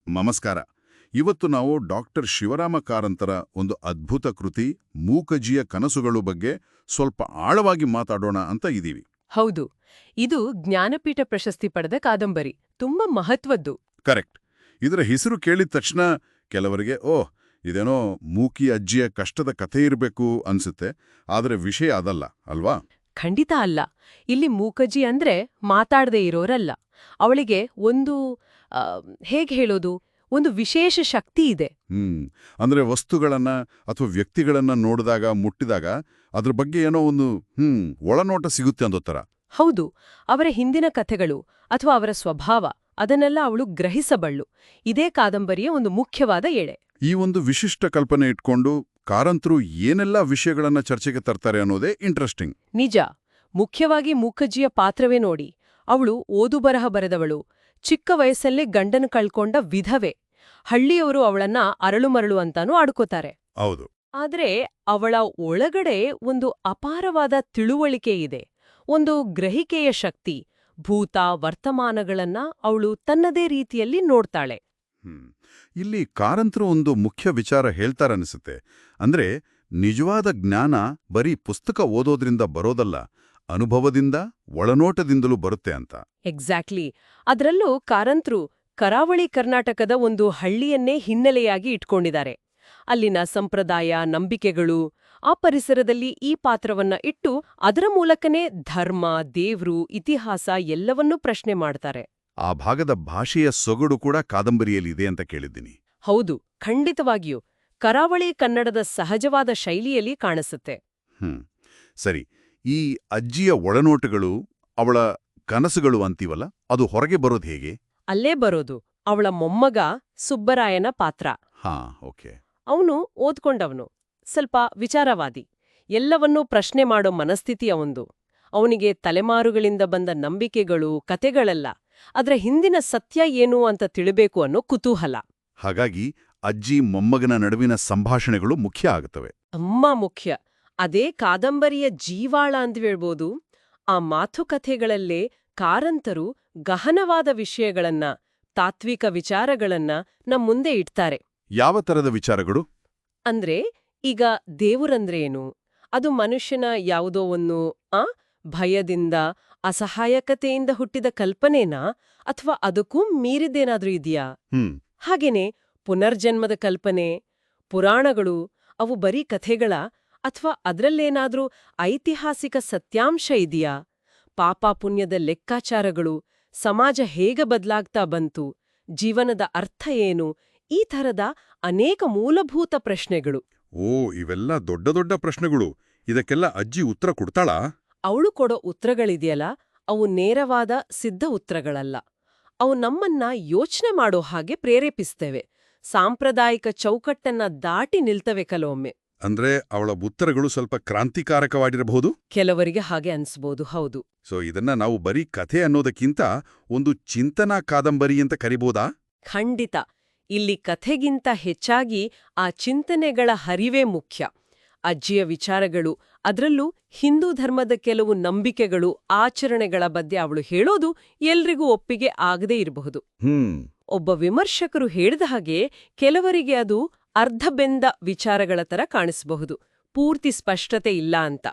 ನಮಸ್ಕಾರ. ಇವತ್ತು ನಾವು ಡಾಕ್ಟರ್ ಶಿವರಾಮ ಕಾರಂತರ ಒಂದು ಅದ್ಭುತ ಕೃತಿ ಮೂಕಜ್ಜಿಯ ಕನಸುಗಳು ಬಗ್ಗೆ ಸ್ವಲ್ಪ ಆಳವಾಗಿ ಮಾತಾಡೋಣ ಅಂತ ಇದ್ದೀವಿ. ಹೌದು, ಇದು ಜ್ಞಾನಪೀಠ ಪ್ರಶಸ್ತಿ ಪಡೆದ ಕಾದಂಬರಿ. ತುಂಬಾ ಮಹತ್ವದ್ದು. ಕರೆಕ್ಟ್. ಇದರ ಹೆಸರು ಕೇಳಿದ ತಕ್ಷಣ ಕೆಲವರಿಗೆ ಇದೇನೋ ಮೂಕಿ ಅಜ್ಜಿಯ ಕಷ್ಟದ ಕಥೆ ಇರಬೇಕು ಅನ್ಸುತ್ತೆ. ಆದರೆ ವಿಷಯ ಅದಲ್ಲ ಅಲ್ವಾ? ಖಂಡಿತ ಅಲ್ಲ. ಇಲ್ಲಿ ಮೂಕಜ್ಜಿ ಅಂದ್ರೆ ಮಾತಾಡದೇ ಇರೋರಲ್ಲ. ಅವಳಿಗೆ ಒಂದು ಹೇಗೆ ಹೇಳೋದು, ಒಂದು ವಿಶೇಷ ಶಕ್ತಿ ಇದೆ. ಅಂದ್ರೆ ವಸ್ತುಗಳನ್ನ ಅಥವಾ ವ್ಯಕ್ತಿಗಳನ್ನ ನೋಡಿದಾಗ ಮುಟ್ಟಿದಾಗ ಅದ್ರ ಬಗ್ಗೆ ಏನೋ ಒಂದು ಒಳನೋಟ ಸಿಗುತ್ತೆ ಅನ್ನೋ ಥರ. ಹೌದು, ಅವರ ಹಿಂದಿನ ಕಥೆಗಳು ಅಥವಾ ಅವರ ಸ್ವಭಾವ ಅದನ್ನೆಲ್ಲ ಅವಳು ಗ್ರಹಿಸಬಳ್ಳು. ಇದೇ ಕಾದಂಬರಿಯ ಒಂದು ಮುಖ್ಯವಾದ ಎಳೆ. ಈ ಒಂದು ವಿಶಿಷ್ಟ ಕಲ್ಪನೆ ಇಟ್ಕೊಂಡು ಕಾರಂತರು ಏನೆಲ್ಲ ವಿಷಯಗಳನ್ನ ಚರ್ಚೆಗೆ ತರ್ತಾರೆ ಅನ್ನೋದೇ ಇಂಟ್ರೆಸ್ಟಿಂಗ್. ನಿಜ. ಮುಖ್ಯವಾಗಿ ಮೂಕಜ್ಜಿಯ ಪಾತ್ರವೇ ನೋಡಿ. ಅವಳು ಓದು ಬರಹ ಬರೆದವಳು, ಚಿಕ್ಕ ವಯಸ್ಸಲ್ಲೇ ಗಂಡನ ಕಳ್ಕೊಂಡ ವಿಧವೆ. ಹಳ್ಳಿಯವರು ಅವಳನ್ನ ಅರಳುಮರಳು ಅಂತಾನೂ ಆಡ್ಕೋತಾರೆ. ಹೌದು. ಆದ್ರೆ ಅವಳ ಒಳಗಡೆ ಒಂದು ಅಪಾರವಾದ ತಿಳುವಳಿಕೆ ಇದೆ, ಒಂದು ಗ್ರಹಿಕೆಯ ಶಕ್ತಿ. ಭೂತ ವರ್ತಮಾನಗಳನ್ನ ಅವಳು ತನ್ನದೇ ರೀತಿಯಲ್ಲಿ ನೋಡ್ತಾಳೆ. ಇಲ್ಲಿ ಕಾರಂತರು ಒಂದು ಮುಖ್ಯ ವಿಚಾರ ಹೇಳ್ತಾರನ್ನಿಸುತ್ತೆ. ಅಂದ್ರೆ ನಿಜವಾದ ಜ್ಞಾನ ಬರೀ ಪುಸ್ತಕ ಓದೋದ್ರಿಂದ ಬರೋದಲ್ಲ, ಅನುಭವದಿಂದ ಒಳನೋಟದಿಂದಲೂ ಬರುತ್ತೆ ಅಂತ. ಎಕ್ಸಾಕ್ಟ್ಲಿ. ಅದರಲ್ಲೂ ಕಾರಂತರು ಕರಾವಳಿ ಕರ್ನಾಟಕದ ಒಂದು ಹಳ್ಳಿಯನ್ನೇ ಹಿನ್ನೆಲೆಯಾಗಿ ಇಟ್ಕೊಂಡಿದ್ದಾರೆ. ಅಲ್ಲಿನ ಸಂಪ್ರದಾಯ, ನಂಬಿಕೆಗಳು, ಆ ಪರಿಸರದಲ್ಲಿ ಈ ಪಾತ್ರವನ್ನ ಇಟ್ಟು ಅದರ ಮೂಲಕನೇ ಧರ್ಮ, ದೇವ್ರು, ಇತಿಹಾಸ ಎಲ್ಲವನ್ನೂ ಪ್ರಶ್ನೆ ಮಾಡ್ತಾರೆ. ಆ ಭಾಗದ ಭಾಷೆಯ ಸೊಗಡು ಕೂಡ ಕಾದಂಬರಿಯಲ್ಲಿದೆ ಅಂತ ಕೇಳಿದ್ದೀನಿ. ಹೌದು, ಖಂಡಿತವಾಗಿಯೂ. ಕರಾವಳಿ ಕನ್ನಡದ ಸಹಜವಾದ ಶೈಲಿಯಲ್ಲಿ ಕಾಣಿಸುತ್ತೆ. ಸರಿ, ಈ ಅಜ್ಜಿಯ ಒಳನೋಟಗಳು, ಅವಳ ಕನಸುಗಳು ಅಂತೀವಲ್ಲ, ಅದು ಹೊರಗೆ ಬರೋದು ಹೇಗೆ? ಅಲ್ಲೇ ಬರೋದು. ಅವಳ ಮೊಮ್ಮಗ ಸುಬ್ಬರಾಯನ ಪಾತ್ರ. ಓಕೆ. ಅವನು ಓದ್ಕೊಂಡವನು, ಸ್ವಲ್ಪ ವಿಚಾರವಾದಿ, ಎಲ್ಲವನ್ನೂ ಪ್ರಶ್ನೆ ಮಾಡೋ ಮನಸ್ಥಿತಿ ಅವಂದು. ಅವನಿಗೆ ತಲೆಮಾರುಗಳಿಂದ ಬಂದ ನಂಬಿಕೆಗಳು, ಕತೆಗಳೆಲ್ಲ, ಅದರ ಹಿಂದಿನ ಸತ್ಯ ಏನು ಅಂತ ತಿಳಿಬೇಕು ಅನ್ನೋ ಕುತೂಹಲ. ಹಾಗಾಗಿ ಅಜ್ಜಿ ಮೊಮ್ಮಗನ ನಡುವಿನ ಸಂಭಾಷಣೆಗಳು ಮುಖ್ಯ ಆಗುತ್ತವೆ. ಅಮ್ಮ ಮುಖ್ಯ. ಅದೇ ಕಾದಂಬರಿಯ ಜೀವಾಳ ಅಂತ ಹೇಳ್ಬೋದು. ಆ ಮಾತುಕಥೆಗಳಲ್ಲೇ ಕಾರಂತರು ಗಹನವಾದ ವಿಷಯಗಳನ್ನ, ತಾತ್ವಿಕ ವಿಚಾರಗಳನ್ನ ನಮ್ ಮುಂದೆ ಇಡ್ತಾರೆ. ಯಾವ ತರದ ವಿಚಾರಗಳು? ಅಂದ್ರೆ ಈಗ ದೇವುರಂದ್ರೆ ಏನು? ಅದು ಮನುಷ್ಯನ ಯಾವುದೋ ಒಂದು ಭಯದಿಂದ, ಅಸಹಾಯಕತೆಯಿಂದ ಹುಟ್ಟಿದ ಕಲ್ಪನೆನಾ, ಅಥವಾ ಅದಕ್ಕೂ ಮೀರಿದ್ದೇನಾದ್ರೂ ಇದೆಯಾ? ಹಾಗೇನೆ ಪುನರ್ಜನ್ಮದ ಕಲ್ಪನೆ, ಪುರಾಣಗಳು, ಅವು ಬರೀ ಕಥೆಗಳ, ಅಥವಾ ಅದ್ರಲ್ಲೇನಾದ್ರೂ ಐತಿಹಾಸಿಕ ಸತ್ಯಾಂಶ ಇದೆಯಾ? ಪಾಪ ಪುಣ್ಯದ ಲೆಕ್ಕಾಚಾರಗಳು, ಸಮಾಜ ಹೇಗೆ ಬದಲಾಗ್ತಾ ಬಂತು, ಜೀವನದ ಅರ್ಥ ಏನು? ಈ ಥರದ ಅನೇಕ ಮೂಲಭೂತ ಪ್ರಶ್ನೆಗಳು. ಇವೆಲ್ಲ ದೊಡ್ಡ ದೊಡ್ಡ ಪ್ರಶ್ನೆಗಳು. ಇದಕ್ಕೆಲ್ಲ ಅಜ್ಜಿ ಉತ್ತರ ಕೊಡ್ತಾಳಾ? ಅವಳು ಕೊಡೋ ಉತ್ತರಗಳಿದೆಯಲ್ಲ, ಅವು ನೇರವಾದ ಸಿದ್ಧ ಉತ್ತರಗಳಲ್ಲ. ಅವು ನಮ್ಮನ್ನ ಯೋಚನೆ ಮಾಡೋ ಹಾಗೆ ಪ್ರೇರೇಪಿಸ್ತವೆ. ಸಾಂಪ್ರದಾಯಿಕ ಚೌಕಟ್ಟನ್ನ ದಾಟಿ ನಿಲ್ತವೆ ಕೆಲವೊಮ್ಮೆ. ಅಂದ್ರೆ ಅವಳ ಉತ್ತರಗಳು ಸ್ವಲ್ಪ ಕ್ರಾಂತಿಕಾರಕವಾಗಿರಬಹುದು. ಕೆಲವರಿಗೆ ಹಾಗೆ ಅನ್ಸ್ಬೋದು. ಹೌದು. ಇದನ್ನ ನಾವು ಬರೀ ಕಥೆ ಅನ್ನೋದಕ್ಕಿಂತ ಒಂದು ಚಿಂತನಾ ಕಾದಂಬರಿ ಅಂತ ಕರಿಬೋದಾ? ಖಂಡಿತ. ಇಲ್ಲಿ ಕಥೆಗಿಂತ ಹೆಚ್ಚಾಗಿ ಆ ಚಿಂತನೆಗಳ ಹರಿವೇ ಮುಖ್ಯ. ಅಜ್ಜಿಯ ವಿಚಾರಗಳು, ಅದರಲ್ಲೂ ಹಿಂದೂ ಧರ್ಮದ ಕೆಲವು ನಂಬಿಕೆಗಳು, ಆಚರಣೆಗಳ ಬಗ್ಗೆ ಅವಳು ಹೇಳೋದು ಎಲ್ರಿಗೂ ಒಪ್ಪಿಗೆ ಆಗದೇ ಇರಬಹುದು. ಒಬ್ಬ ವಿಮರ್ಶಕರು ಹೇಳಿದ ಹಾಗೆ ಕೆಲವರಿಗೆ ಅದು ಅರ್ಧಬೆಂದ ವಿಚಾರಗಳ ತರ ಕಾಣಿಸಬಹುದು, ಪೂರ್ತಿ ಸ್ಪಷ್ಟತೆ ಇಲ್ಲ ಅಂತ.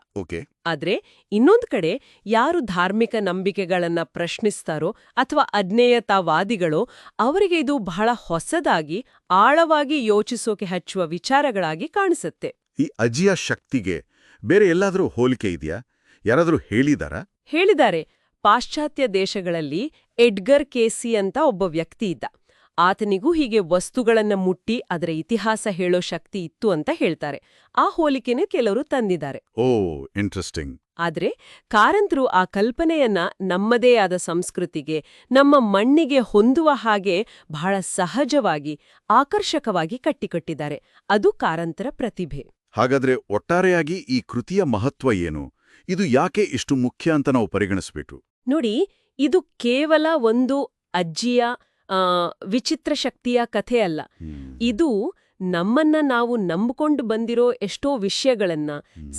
ಆದ್ರೆ ಇನ್ನೊಂದು ಕಡೆ ಯಾರು ಧಾರ್ಮಿಕ ನಂಬಿಕೆಗಳನ್ನ ಪ್ರಶ್ನಿಸ್ತಾರೋ ಅಥವಾ ಅಜ್ಞೇಯತಾವಾದಿಗಳೋ ಅವರಿಗೆ ಇದು ಬಹಳ ಹೊಸದಾಗಿ, ಆಳವಾಗಿ ಯೋಚಿಸೋಕೆ ಹಚ್ಚುವ ವಿಚಾರಗಳಾಗಿ ಕಾಣಿಸುತ್ತೆ. ಈ ಅಜ್ಜಿಯ ಶಕ್ತಿಗೆ ಬೇರೆ ಎಲ್ಲಾದ್ರೂ ಹೋಲಿಕೆ ಇದೆಯಾ? ಯಾರಾದ್ರೂ ಹೇಳಿದ್ದಾರೆ. ಪಾಶ್ಚಾತ್ಯ ದೇಶಗಳಲ್ಲಿ ಎಡ್ಗರ್ ಕೇಸಿ ಅಂತ ಒಬ್ಬ ವ್ಯಕ್ತಿ ಇದ್ದ. ಆತನಿಗೂ ಹೀಗೆ ವಸ್ತುಗಳನ್ನ ಮುಟ್ಟಿ ಅದರ ಇತಿಹಾಸ ಹೇಳೋ ಶಕ್ತಿ ಇತ್ತು ಅಂತ ಹೇಳ್ತಾರೆ. ಆ ಹೋಲಿಕೆನೇ ಕೆಲವರು ತಂದಿದ್ದಾರೆ. ಇಂಟ್ರೆಸ್ಟಿಂಗ್. ಆದ್ರೆ ಕಾರಂತರು ಆ ಕಲ್ಪನೆಯನ್ನ ನಮ್ಮದೇ ಆದ ಸಂಸ್ಕೃತಿಗೆ, ನಮ್ಮ ಮಣ್ಣಿಗೆ ಹೊಂದುವ ಹಾಗೆ ಬಹಳ ಸಹಜವಾಗಿ, ಆಕರ್ಷಕವಾಗಿ ಕಟ್ಟಿಕೊಟ್ಟಿದ್ದಾರೆ. ಅದು ಕಾರಂತರ ಪ್ರತಿಭೆ. ಹಾಗಾದ್ರೆ ಒಟ್ಟಾರೆಯಾಗಿ ಈ ಕೃತಿಯ ಮಹತ್ವ ಏನು? ಇದು ಯಾಕೆ ಇಷ್ಟು ಮುಖ್ಯ ಅಂತ ನಾವು ಪರಿಗಣಿಸಬೇಕು? ನೋಡಿ, ಇದು ಕೇವಲ ಒಂದು ಅಜ್ಜಿಯ ವಿಚಿತ್ರ ಶಕ್ತಿಯ ಕಥೆ ಅಲ್ಲ. ಇದು ನಮ್ಮನ್ನ ನಾವು ನಂಬಿಕೊಂಡು ಬಂದಿರೋ ಎಷ್ಟೋ ವಿಷಯಗಳನ್ನ,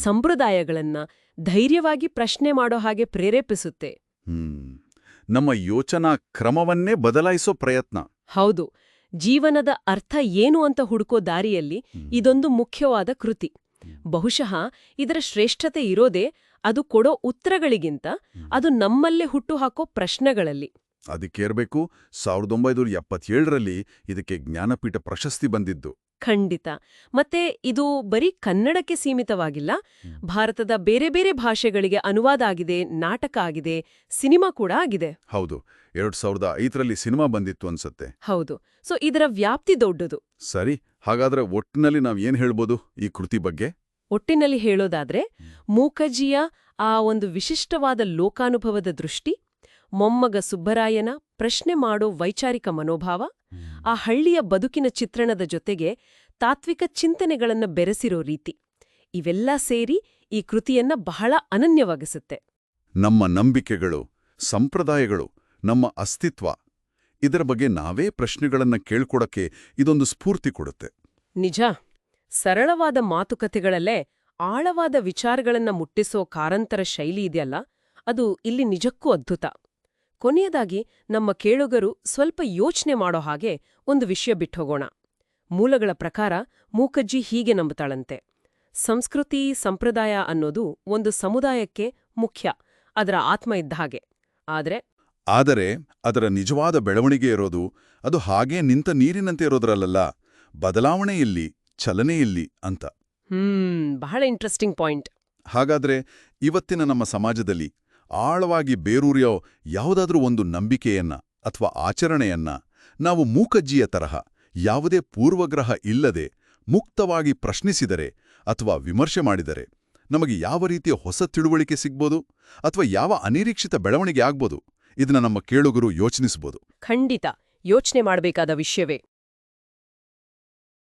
ಸಂಪ್ರದಾಯಗಳನ್ನ ಧೈರ್ಯವಾಗಿ ಪ್ರಶ್ನೆ ಮಾಡೋ ಹಾಗೆ ಪ್ರೇರೇಪಿಸುತ್ತೆ. ನಮ್ಮ ಯೋಚನಾ ಕ್ರಮವನ್ನೇ ಬದಲಾಯಿಸೋ ಪ್ರಯತ್ನ. ಹೌದು. ಜೀವನದ ಅರ್ಥ ಏನು ಅಂತ ಹುಡುಕೋ ದಾರಿಯಲ್ಲಿ ಇದೊಂದು ಮುಖ್ಯವಾದ ಕೃತಿ. ಬಹುಶಃ ಇದರ ಶ್ರೇಷ್ಠತೆ ಇರೋದೇ ಅದು ಕೊಡೋ ಉತ್ತರಗಳಿಗಿಂತ ಅದು ನಮ್ಮಲ್ಲೇ ಹುಟ್ಟುಹಾಕೋ ಪ್ರಶ್ನೆಗಳಲ್ಲಿ. ಅದಕ್ಕೇರ್ಬೇಕು 1977ರಲ್ಲಿ ಇದಕ್ಕೆ ಜ್ಞಾನಪೀಠ ಪ್ರಶಸ್ತಿ ಬಂದಿದ್ದು. ಖಂಡಿತ. ಮತ್ತೆ ಇದು ಬರೀ ಕನ್ನಡಕ್ಕೆ ಸೀಮಿತವಾಗಿಲ್ಲ. ಭಾರತದ ಬೇರೆ ಬೇರೆ ಭಾಷೆಗಳಿಗೆ ಅನುವಾದ ಆಗಿದೆ, ನಾಟಕ ಆಗಿದೆ, ಸಿನಿಮಾ ಕೂಡ ಆಗಿದೆ. ಹೌದು, 2005ರಲ್ಲಿ ಸಿನಿಮಾ ಬಂದಿತ್ತು ಅನ್ಸತ್ತೆ. ಹೌದು. ಸೊ ಇದರ ವ್ಯಾಪ್ತಿ ದೊಡ್ಡದು. ಸರಿ, ಹಾಗಾದ್ರೆ ಒಟ್ಟಿನಲ್ಲಿ ನಾವ್ ಏನ್ ಹೇಳ್ಬೋದು ಈ ಕೃತಿ ಬಗ್ಗೆ? ಒಟ್ಟಿನಲ್ಲಿ ಹೇಳೋದಾದ್ರೆ ಮೂಕಜ್ಜಿಯ ಆ ಒಂದು ವಿಶಿಷ್ಟವಾದ ಲೋಕಾನುಭವದ ದೃಷ್ಟಿ, ಮೊಮ್ಮಗ ಸುಬ್ಬರಾಯನ ಪ್ರಶ್ನೆ ಮಾಡೋ ವೈಚಾರಿಕ ಮನೋಭಾವ, ಆ ಹಳ್ಳಿಯ ಬದುಕಿನ ಚಿತ್ರಣದ ಜೊತೆಗೆ ತಾತ್ವಿಕ ಚಿಂತನೆಗಳನ್ನ ಬೆರೆಸಿರೋ ರೀತಿ, ಇವೆಲ್ಲ ಸೇರಿ ಈ ಕೃತಿಯನ್ನ ಬಹಳ ಅನನ್ಯವಾಗಿಸುತ್ತೆ. ನಮ್ಮ ನಂಬಿಕೆಗಳು, ಸಂಪ್ರದಾಯಗಳು, ನಮ್ಮ ಅಸ್ತಿತ್ವ, ಇದರ ಬಗ್ಗೆ ನಾವೇ ಪ್ರಶ್ನೆಗಳನ್ನ ಕೇಳ್ಕೊಡಕ್ಕೆ ಇದೊಂದು ಸ್ಫೂರ್ತಿ ಕೊಡುತ್ತೆ. ನಿಜ. ಸರಳವಾದ ಮಾತುಕತೆಗಳಲ್ಲೇ ಆಳವಾದ ವಿಚಾರಗಳನ್ನ ಮುಟ್ಟಿಸೋ ಕಾರಂತರ ಶೈಲಿ ಇದೆಯಲ್ಲ, ಅದು ಇಲ್ಲಿ ನಿಜಕ್ಕೂ ಅದ್ಭುತ. ಕೊನೆಯದಾಗಿ ನಮ್ಮ ಕೇಳುಗರು ಸ್ವಲ್ಪ ಯೋಚನೆ ಮಾಡೋ ಹಾಗೆ ಒಂದು ವಿಷಯ ಬಿಟ್ಟೋಗೋಣ. ಮೂಲಗಳ ಪ್ರಕಾರ ಮೂಕಜ್ಜಿ ಹೀಗೆ ನಂಬುತ್ತಾಳಂತೆ: ಸಂಸ್ಕೃತಿ, ಸಂಪ್ರದಾಯ ಅನ್ನೋದು ಒಂದು ಸಮುದಾಯಕ್ಕೆ ಮುಖ್ಯ, ಅದರ ಆತ್ಮ ಇದ್ದ ಹಾಗೆ. ಆದರೆ ಅದರ ನಿಜವಾದ ಬೆಳವಣಿಗೆ ಇರೋದು ಅದು ಹಾಗೇ ನಿಂತ ನೀರಿನಂತೆ ಇರೋದ್ರಲ್ಲ, ಬದಲಾವಣೆಯಲ್ಲಿ, ಚಲನೆಯಲ್ಲಿ ಅಂತ. ಬಹಳ ಇಂಟ್ರೆಸ್ಟಿಂಗ್ ಪಾಯಿಂಟ್. ಹಾಗಾದ್ರೆ ಇವತ್ತಿನ ನಮ್ಮ ಸಮಾಜದಲ್ಲಿ ಆಳವಾಗಿ ಬೇರೂರಿಯೋ ಯಾವುದಾದ್ರೂ ಒಂದು ನಂಬಿಕೆಯನ್ನ ಅಥವಾ ಆಚರಣೆಯನ್ನ ನಾವು ಮೂಕಜ್ಜಿಯ ತರಹ ಯಾವುದೇ ಪೂರ್ವಗ್ರಹ ಇಲ್ಲದೆ ಮುಕ್ತವಾಗಿ ಪ್ರಶ್ನಿಸಿದರೆ ಅಥವಾ ವಿಮರ್ಶೆ ಮಾಡಿದರೆ ನಮಗೆ ಯಾವ ರೀತಿಯ ಹೊಸ ತಿಳುವಳಿಕೆ ಸಿಗ್ಬೋದು ಅಥವಾ ಯಾವ ಅನಿರೀಕ್ಷಿತ ಬೆಳವಣಿಗೆ ಆಗ್ಬೋದು? ಇದನ್ನ ನಮ್ಮ ಕೇಳುಗರು ಯೋಚಿಸಬಹುದು. ಖಂಡಿತ ಯೋಚನೆ ಮಾಡಬೇಕಾದ ವಿಷಯವೇ.